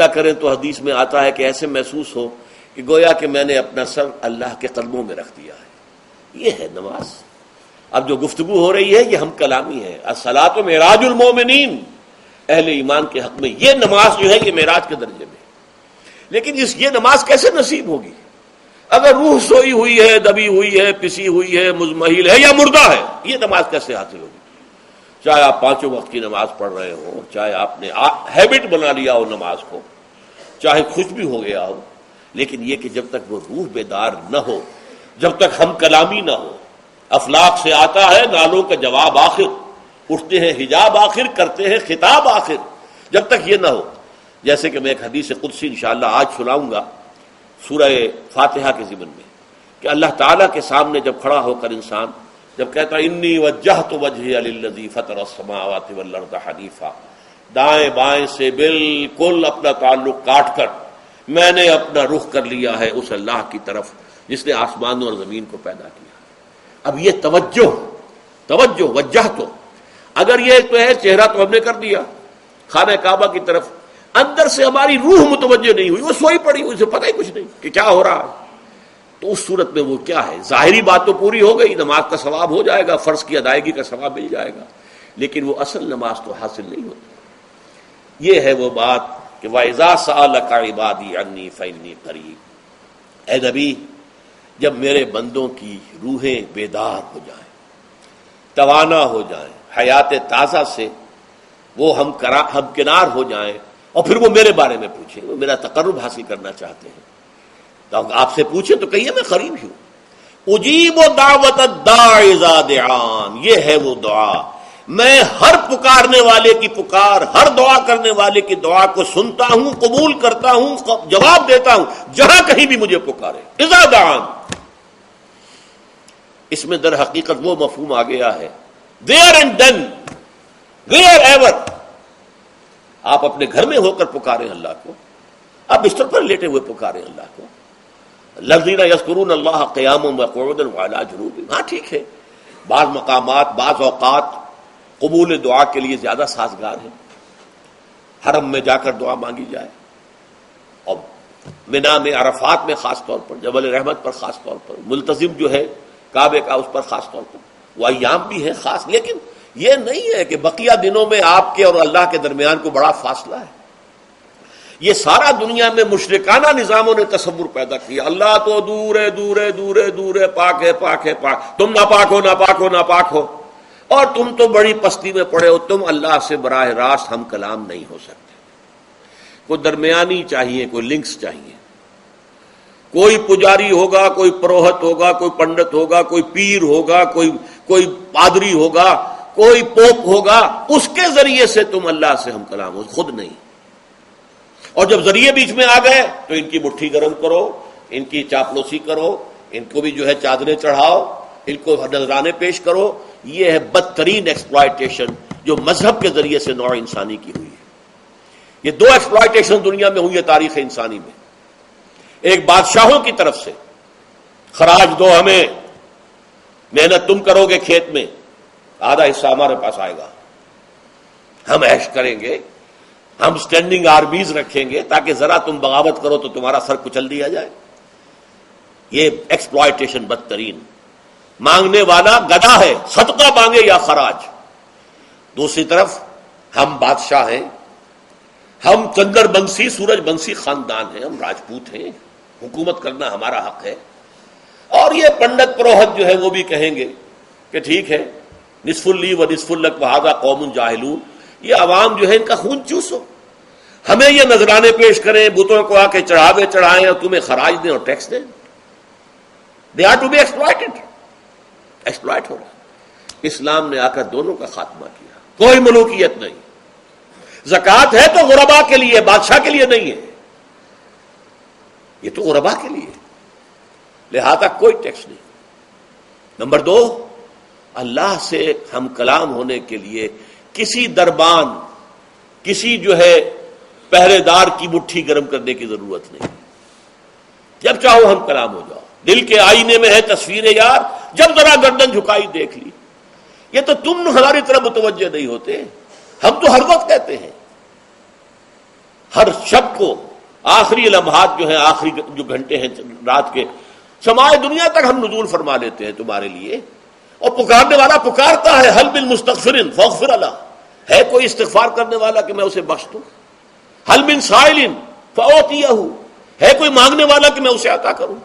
سجدہ کریں تو حدیث میں آتا ہے کہ ایسے محسوس ہو کہ گویا کہ میں نے اپنا سر اللہ کے قدموں میں رکھ دیا ہے. یہ ہے نماز. اب جو گفتگو ہو رہی ہے یہ ہم کلامی ہے. الصلاۃ معراج المومنین، اہل ایمان کے حق میں یہ نماز جو ہے یہ معراج کے درجے میں. لیکن یہ نماز کیسے نصیب ہوگی اگر روح سوئی ہوئی ہے، دبی ہوئی ہے، پسی ہوئی ہے، مزمحل ہے یا مردہ ہے؟ یہ نماز کیسے حاصل ہوگی؟ چاہے آپ 5 وقت کی نماز پڑھ رہے ہو، چاہے آپ نے ہیبٹ بنا لیا ہو نماز کو، چاہے خوش بھی ہو گیا ہو، لیکن یہ کہ جب تک وہ روح بیدار نہ ہو، جب تک ہم کلامی نہ ہو. افلاق سے آتا ہے نالوں کا جواب آخر، اٹھتے ہیں حجاب آخر، کرتے ہیں خطاب آخر. جب تک یہ نہ ہو، جیسے کہ میں ایک حدیث قدسی انشاءاللہ آج سناؤں گا سورہ فاتحہ کے ضمن میں، کہ اللہ تعالیٰ کے سامنے جب کھڑا ہو کر انسان جب کہتا ہے انی وجہت وجہی للذی فطر السماوات والارض حنیفا، دائیں بائیں سے بالکل اپنا تعلق کاٹ کر میں نے اپنا رخ کر لیا ہے اس اللہ کی طرف جس نے آسمانوں اور زمین کو پیدا کیا. اب یہ توجہ وجہ تو اگر یہ تو ہے چہرہ تو ہم نے کر دیا خانہ کعبہ کی طرف، اندر سے ہماری روح متوجہ نہیں ہوئی، وہ سوئی پڑی ہوئی، اسے پتہ ہی کچھ نہیں کہ کیا ہو رہا ہے. تو اس صورت میں وہ کیا ہے؟ ظاہری بات تو پوری ہو گئی، نماز کا ثواب ہو جائے گا، فرض کی ادائیگی کا ثواب مل جائے گا، لیکن وہ اصل نماز تو حاصل نہیں ہوتی. یہ ہے وہ بات کہ وَإِذَا سَأَلَكَ عِبَادِي عَنِّي فَإِنِّي قَرِيبٌ. اے نبی، جب میرے بندوں کی روحیں بیدار ہو جائیں، توانا ہو جائیں، حیات تازہ سے وہ ہم کنار ہو جائیں، اور پھر وہ میرے بارے میں پوچھیں، وہ میرا تقرب حاصل کرنا چاہتے ہیں، تو آپ سے پوچھیں تو کہیے میں قریب ہوں. اجیب دعوت الداع اذا دعان، یہ ہے وہ دعا، میں ہر پکارنے والے کی پکار، ہر دعا کرنے والے کی دعا کو سنتا ہوں، قبول کرتا ہوں، جواب دیتا ہوں جہاں کہیں بھی مجھے پکارے. اذا دعان، اس میں در حقیقت وہ مفہوم آ گیا ہے there and then wherever. آپ اپنے گھر میں ہو کر پکاریں اللہ کو، آپ بستر پر لیٹے ہوئے پکاریں اللہ کو. الذین یذکرون اللہ قیاما وقعودا وعلی جنوبہم. ہاں ٹھیک ہے، بعض مقامات بعض اوقات قبول دعا کے لیے زیادہ سازگار ہیں، حرم میں جا کر دعا مانگی جائے، اور منا میں، عرفات میں خاص طور پر، جبل رحمت پر خاص طور پر، ملتزم جو ہے کعبے کا اس پر خاص طور پر، وہ ایام بھی ہے خاص. لیکن یہ نہیں ہے کہ بقیہ دنوں میں آپ کے اور اللہ کے درمیان کو بڑا فاصلہ ہے. یہ سارا دنیا میں مشرکانہ نظاموں نے تصور پیدا کیا، اللہ تو دور ہے، دور ہے، دور ہے، دور ہے، پاک ہے، پاک ہے، پاک، تم ناپاک ہو، ناپاک ہو، ناپاک ہو، اور تم تو بڑی پستی میں پڑے ہو، تم اللہ سے براہ راست ہم کلام نہیں ہو سکتے. کوئی درمیانی چاہیے، کوئی لنکس چاہیے، کوئی پجاری ہوگا، کوئی پروہت ہوگا، کوئی پنڈت ہوگا، کوئی پیر ہوگا، کوئی پادری ہوگا، کوئی پوپ ہوگا، اس کے ذریعے سے تم اللہ سے ہم کلام ہو، خود نہیں. اور جب ذریعے بیچ میں آ گئے تو ان کی مٹھی گرم کرو، ان کی چاپلوسی کرو، ان کو بھی جو ہے چادریں چڑھاؤ، ان کو نذرانے پیش کرو. یہ ہے بدترین ایکسپلائٹیشن جو مذہب کے ذریعے سے نوع انسانی کی ہوئی ہے. یہ 2 ایکسپلائٹیشن دنیا میں ہوئی ہے تاریخ انسانی میں. ایک بادشاہوں کی طرف سے خراج دو ہمیں، محنت تم کرو گے کھیت میں، آدھا حصہ ہمارے پاس آئے گا، ہم عیش کریں گے، ہم سٹینڈنگ آرمیز رکھیں گے تاکہ ذرا تم بغاوت کرو تو تمہارا سر کچل دیا جائے. یہ ایکسپلائٹیشن بدترین. مانگنے والا گدھا ہے، صدقہ مانگے یا خراج. دوسری طرف ہم بادشاہ ہیں، ہم چندر بنسی سورج بنسی خاندان ہیں، ہم راجپوت ہیں، حکومت کرنا ہمارا حق ہے. اور یہ پنڈت پروہت جو ہے وہ بھی کہیں گے کہ ٹھیک ہے، نصف لی و نصف لک وہذا قوم جاہلون، یہ عوام جو ہے ان کا خون چوسو، ہمیں یہ نذرانے پیش کریں، بتوں کو آ کے چڑھاوے چڑھائیں اور تمہیں خراج دیں اور ٹیکس دیں. They are to be exploited. Exploit ہو رہا. اسلام نے آ کر دونوں کا خاتمہ کیا، کوئی ملوکیت نہیں. زکوٰۃ ہے تو غربا کے لیے، بادشاہ کے لیے نہیں ہے، یہ تو غربا کے لیے، لہذا کوئی ٹیکس نہیں. نمبر 2، اللہ سے ہم کلام ہونے کے لیے کسی دربان، کسی جو ہے پہرے دار کی مٹھی گرم کرنے کی ضرورت نہیں. جب چاہو ہم کلام ہو جاؤ. دل کے آئینے میں ہے تصویر یار، جب ذرا گردن جھکائی دیکھ لی. یہ تو تم ہماری طرف متوجہ نہیں ہوتے، ہم تو ہر وقت کہتے ہیں ہر شب کو آخری لمحات جو ہیں، آخری جو گھنٹے ہیں رات کے، سمائے دنیا تک ہم نزول فرما لیتے ہیں تمہارے لیے. اور پکارنے والا پکارتا ہے، حل من مستغفر فاغفر له، ہے کوئی استغفار کرنے والا کہ میں اسے بخش دوں؟ حل من سائل فاعطیہ، ہے کوئی مانگنے والا کہ میں اسے عطا کروں؟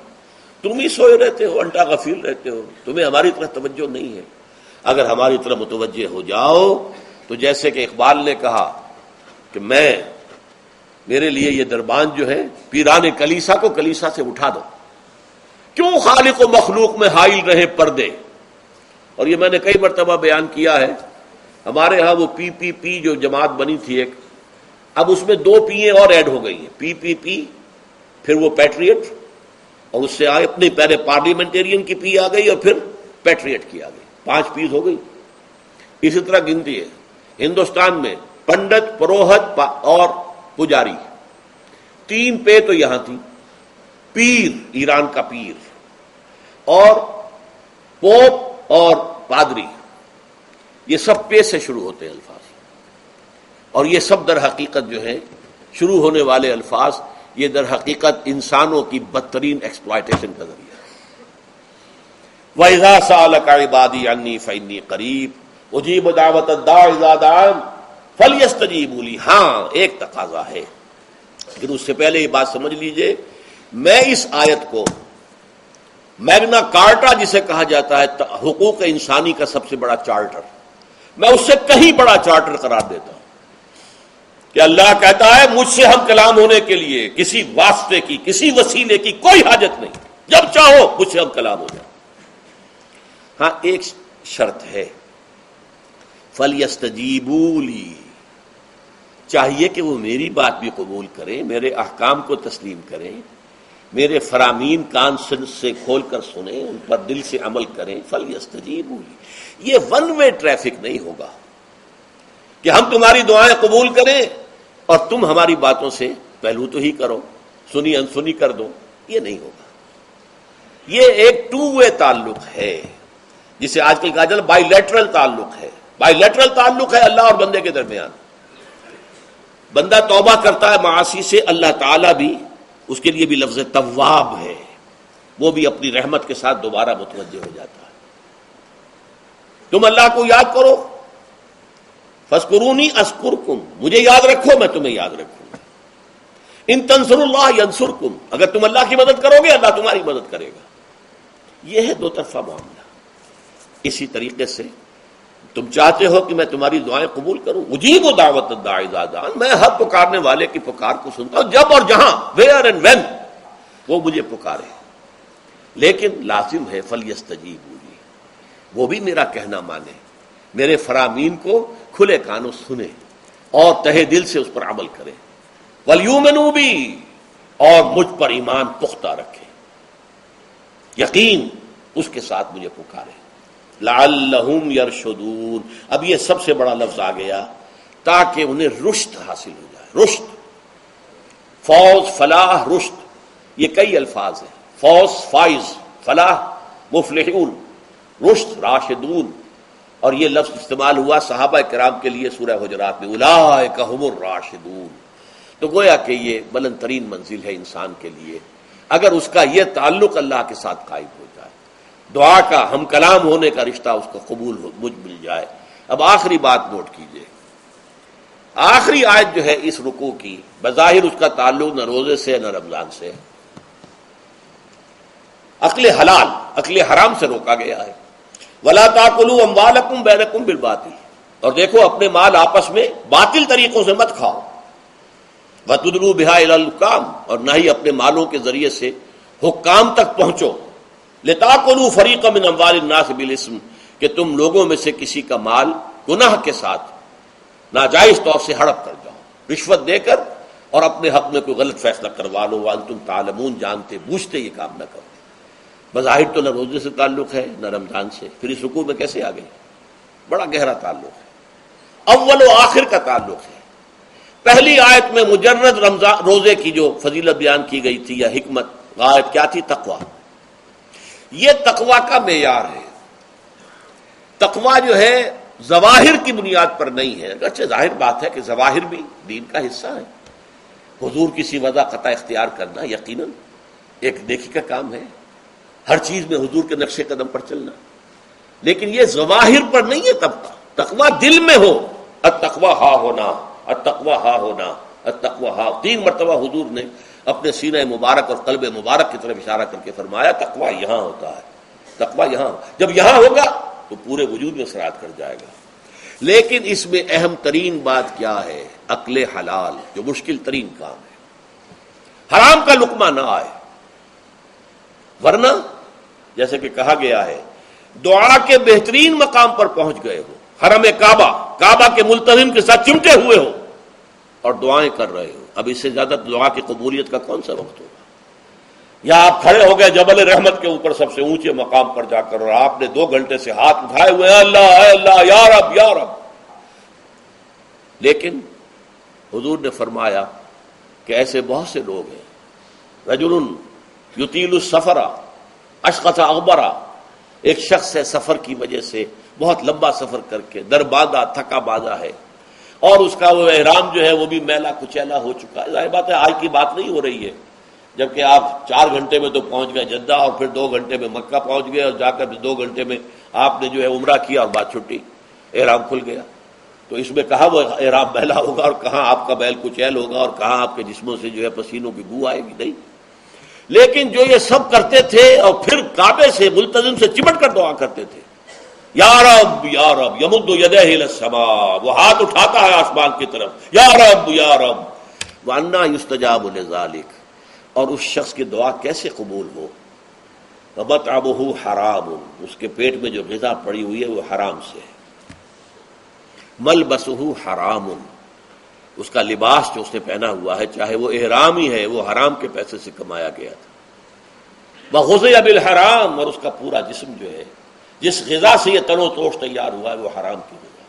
تم ہی سوئے رہتے ہو، انٹا غفیر رہتے ہو، تمہیں ہماری طرف توجہ نہیں ہے. اگر ہماری طرف متوجہ ہو جاؤ تو جیسے کہ اقبال نے کہا کہ میرے لیے یہ دربان جو ہے، پیران کلیسا کو کلیسا سے اٹھا دو. کیوں خالق و مخلوق میں حائل رہے پردے؟ اور یہ میں نے کئی مرتبہ بیان کیا ہے. ہمارے ہاں وہ پی پی پی جو جماعت بنی تھی ایک، اب اس میں 2 پییں اور ایڈ ہو گئی ہیں، پی پی پی، پھر وہ پیٹریٹ، اور اس سے آئے اپنے پہلے پارلیمنٹیرین کی پی آ گئی اور پھر پیٹریٹ کی آ گئی، 5 پیز ہو گئی. اسی طرح گنتی ہے ہندوستان میں پنڈت، پروہت اور پجاری، 3 پے تو یہاں تھی. پیر، ایران کا پیر، اور پوپ اور پادری، یہ سب پے سے شروع ہوتے ہیں الفاظ. اور یہ سب در حقیقت جو ہے شروع ہونے والے الفاظ، یہ در حقیقت انسانوں کی بدترین ایکسپلائٹیشن کا ذریعہ ہے. وَإِذَا سَأَلَكَ عِبَادِي عَنِّي فَإِنِّي قَرِيبٌ أُجِيبُ دَعْوَةَ الدَّاعِ إِذَا دَعَانِ فَلْيَسْتَجِيبُوا لِي. ہاں ایک تقاضا ہے، لیکن اس سے پہلے یہ بات سمجھ لیجئے، میں اس آیت کو میگنا کارٹا جسے کہا جاتا ہے حقوق انسانی کا سب سے بڑا چارٹر، میں اس سے کہیں بڑا چارٹر قرار دیتا ہوں کہ اللہ کہتا ہے مجھ سے ہم کلام ہونے کے لیے کسی واسطے کی، کسی وسیلے کی کوئی حاجت نہیں، جب چاہو مجھ سے ہم کلام ہو جائے. ہاں ایک شرط ہے، فَلْيَسْتَجِيبُوا لِي، چاہیے کہ وہ میری بات بھی قبول کریں، میرے احکام کو تسلیم کریں، میرے فرامین کان سے کھول کر سنیں، ان پر دل سے عمل کریں. فَلْيَسْتَجِيبُوا لِي، یہ ون وے ٹریفک نہیں ہوگا کہ ہم تمہاری دعائیں قبول کریں اور تم ہماری باتوں سے پہلو تو ہی کرو، سنی انسنی کر دو. یہ نہیں ہوگا. یہ ایک 2 وے تعلق ہے جسے آج کل کہا جاتا ہے بائی لیٹرل تعلق ہے. بائی لیٹرل تعلق ہے اللہ اور بندے کے درمیان. بندہ توبہ کرتا ہے معاصی سے، اللہ تعالیٰ بھی اس کے لیے بھی لفظ تواب ہے، وہ بھی اپنی رحمت کے ساتھ دوبارہ متوجہ ہو جاتا ہے. تم اللہ کو یاد کرو، فاذکرونی اذکرکم، مجھے یاد رکھو میں تمہیں یاد رکھوں گا. ان تنصروا اللہ ینصرکم، اگر تم اللہ کی مدد کرو گے اللہ تمہاری مدد کرے گا. یہ ہے 2 طرفہ معاملہ. اسی طریقے سے تم چاہتے ہو کہ میں تمہاری دعائیں قبول کروں، اجیب دعوت الداعی اذا دعان، میں ہر پکارنے والے کی پکار کو سنتا ہوں جب اور جہاں، ویئر اینڈ وین وہ مجھے پکارے. لیکن لازم ہے فلیستجیبوا لی، وہ بھی میرا کہنا مانے، میرے فرامین کو کھلے کانوں سنے اور تہہ دل سے اس پر عمل کرے. ولیؤمنوا بی، اور مجھ پر ایمان پختہ رکھے، یقین اس کے ساتھ مجھے پکارے. لعلہم یرشدون، اب یہ سب سے بڑا لفظ آ گیا، تاکہ انہیں رشد حاصل ہو جائے. رشد، فوز، فلاح، رشد، یہ کئی الفاظ ہیں. فوز فائز، فلاح مفلحون، رشد راشدون. اور یہ لفظ استعمال ہوا صحابہ کرام کے لیے سورہ حجرات میں، اولئک ھم الراشدون. تو گویا کہ یہ بلند ترین منزل ہے انسان کے لیے اگر اس کا یہ تعلق اللہ کے ساتھ قائم ہو جائے، دعا کا ہم کلام ہونے کا رشتہ اس کو قبول مل جائے. اب آخری بات نوٹ کیجئے، آخری آیت جو ہے اس رکوع کی، بظاہر اس کا تعلق نہ روزے سے نہ رمضان سے، اکل حلال، اکل حرام سے روکا گیا ہے. وَلَا تَأْكُلُوا أَمْوَالَكُمْ بَيْنَكُمْ بِالْبَاطِلِ، اور دیکھو اپنے مال آپس میں باطل طریقوں سے مت کھاؤ. وَتُدْلُوا بِهَا إِلَى الْحُكَّامِ، اور نہ ہی اپنے مالوں کے ذریعے سے حکام تک پہنچو. لِتَأْكُلُوا فَرِيقًا مِنْ أَمْوَالِ النَّاسِ بِالْإِثْمِ، کہ تم لوگوں میں سے کسی کا مال گناہ کے ساتھ ناجائز طور سے ہڑپ کر جاؤ، رشوت دے کر، اور اپنے حق میں کوئی غلط فیصلہ کروا لو. وَأَنْتُمْ تَعْلَمُونَ، جانتے بوجھتے یہ کام نہ کرو. بظاہر تو نہ روزے سے تعلق ہے نہ رمضان سے، پھر اس رکوع میں کیسے آ گئے؟ بڑا گہرا تعلق ہے، اول و آخر کا تعلق ہے. پہلی آیت میں مجرد روزے کی جو فضیلت بیان کی گئی تھی یا حکمت غائب کیا تھی؟ تقویٰ. یہ تقویٰ کا معیار ہے. تقویٰ جو ہے ظواہر کی بنیاد پر نہیں ہے، اگرچہ ظاہر بات ہے کہ ظواہر بھی دین کا حصہ ہے، حضور کی سی وضع قطع اختیار کرنا یقیناً ایک نیکی کا کام ہے، ہر چیز میں حضور کے نقش قدم پر چلنا، لیکن یہ ظواہر پر نہیں ہے تقویٰ دل میں ہو. التقویٰ ہا ہونا، التقویٰ ہا ہونا، التقویٰ ہا. 3 مرتبہ حضور نے اپنے سینہ مبارک اور قلب مبارک کی طرف اشارہ کر کے فرمایا تقویٰ یہاں ہوتا ہے، تقویٰ یہاں. جب یہاں ہوگا تو پورے وجود میں سرایت کر جائے گا. لیکن اس میں اہم ترین بات کیا ہے؟ عقل حلال، جو مشکل ترین کام ہے. حرام کا لقمہ نہ آئے، ورنہ جیسے کہ کہا گیا ہے دعا کے بہترین مقام پر پہنچ گئے ہو، حرم کعبہ کے ملتزم کے ساتھ چمٹے ہوئے ہو اور دعائیں کر رہے ہو. اب اس سے زیادہ دعا کی قبولیت کا کون سا وقت ہوگا؟ یا آپ کھڑے ہو گئے جبل رحمت کے اوپر سب سے اونچے مقام پر جا کر اور آپ نے 2 گھنٹے سے ہاتھ اٹھائے ہوئے ہیں اللہ اے اللہ یا رب یا رب. لیکن حضور نے فرمایا کہ ایسے بہت سے لوگ ہیں، رجل یطیل السفر اشخص اغبرا، ایک شخص ہے سفر کی وجہ سے بہت لمبا سفر کر کے درباندہ تھکا باندھا ہے، اور اس کا وہ احرام جو ہے وہ بھی میلا کچیلا ہو چکا ہے. ظاہر بات ہے آج کی بات نہیں ہو رہی ہے، جبکہ آپ 4 گھنٹے میں تو پہنچ گئے جدہ اور پھر 2 گھنٹے میں مکہ پہنچ گئے اور جا کر 2 گھنٹے میں آپ نے جو ہے عمرہ کیا اور بات چھٹی، احرام کھل گیا. تو اس میں کہاں وہ احرام میلا ہوگا اور کہاں آپ کا بیل کچیل ہوگا اور کہاں آپ کے جسموں سے جو ہے پسینوں کی بو آئے گی؟ نہیں. لیکن جو یہ سب کرتے تھے اور پھر کعبے سے ملتزم سے چمٹ کر دعا کرتے تھے یا رب یا رب، یمد یدیہ الی السماء، وہ ہاتھ اٹھاتا ہے آسمان کی طرف، یا رب یا رب. وَأَنَّىٰ يُسْتَجَابُ لِذَٰلِكَ، اور اس شخص کی دعا کیسے قبول ہو؟ وَمَطْعَمُهُ حَرَامٌ، اس کے پیٹ میں جو غذا پڑی ہوئی ہے وہ حرام سے ہے. مَلْبَسُهُ حَرَامٌ، اس کا لباس جو اس نے پہنا ہوا ہے چاہے وہ احرام ہی ہے وہ حرام کے پیسے سے کمایا گیا تھا. وَغُذِيَ بِالْحَرَامِ، اور اس کا پورا جسم جو ہے جس غذا سے یہ تن و توش تیار ہوا ہے وہ حرام کی غذا.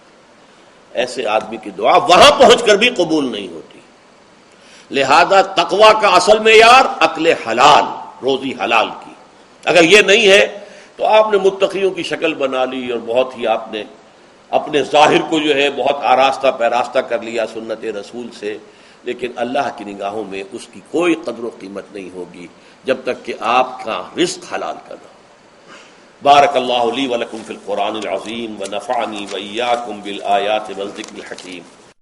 ایسے آدمی کی دعا وہاں پہنچ کر بھی قبول نہیں ہوتی. لہذا تقویٰ کا اصل معیار عقل حلال، روزی حلال کی. اگر یہ نہیں ہے تو آپ نے متقیوں کی شکل بنا لی اور بہت ہی آپ نے اپنے ظاہر کو جو ہے بہت آراستہ پیراستہ کر لیا سنت رسول سے، لیکن اللہ کی نگاہوں میں اس کی کوئی قدر و قیمت نہیں ہوگی جب تک کہ آپ کا رزق حلال کرنا. بارک اللہ لی ولکم فی القرآن العظیم ونفعنی وإیاکم بالآیات والذکر الحکیم.